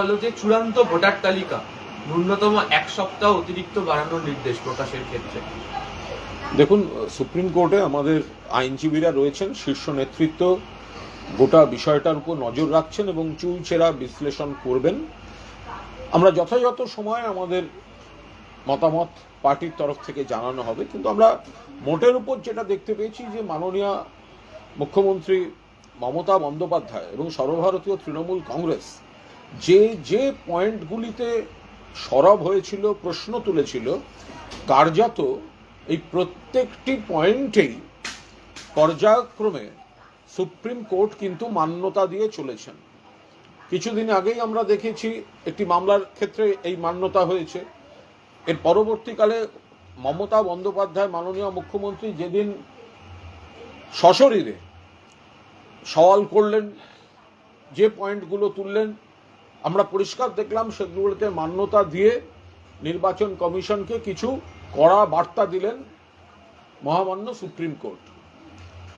হলো যে চূড়ান্ত ভোটার তালিকা ন্যূনতম 1 সপ্তাহ অতিরিক্ত বাড়ানোর নির্দেশ প্রকাশের ক্ষেত্রে। দেখুন, সুপ্রিম কোর্টে আমাদের আইনজীবীরা রয়েছেন, শীর্ষ নেতৃত্ব গোটা বিষয়টার উপর নজর রাখছেন এবং চুলচেরা বিশ্লেষণ করবেন। আমরা যথাযথ সময় আমাদের মতামত পার্টির তরফ থেকে জানানো হবে, কিন্তু আমরা মোটের উপর যেটা দেখতে পেয়েছি যে মাননীয় মুখ্যমন্ত্রী মমতা বন্দ্যোপাধ্যায় এবং সর্বভারতীয় তৃণমূল কংগ্রেস যে পয়েন্টগুলিতে সরব হয়েছিল, প্রশ্ন তুলেছিল, কার্যত এই প্রত্যেকটি পয়েন্টেই পর্যায়ক্রমে সুপ্রিম কোর্ট কিন্তু মান্যতা দিয়ে চলেছেন। কিছুদিন আগেই আমরা দেখেছি একটি মামলার ক্ষেত্রে এই মান্যতা হয়েছে। এর পরবর্তীকালে মমতা বন্দ্যোপাধ্যায় মাননীয় মুখ্যমন্ত্রী যেদিন সশরীরে সওয়াল করলেন, যে পয়েন্টগুলো তুললেন, আমরা পরিষ্কার দেখলাম সেগুলোতে মান্যতা দিয়ে নির্বাচন কমিশনকে কিছু কড়া বার্তা দিলেন মহামান্য সুপ্রিম কোর্ট।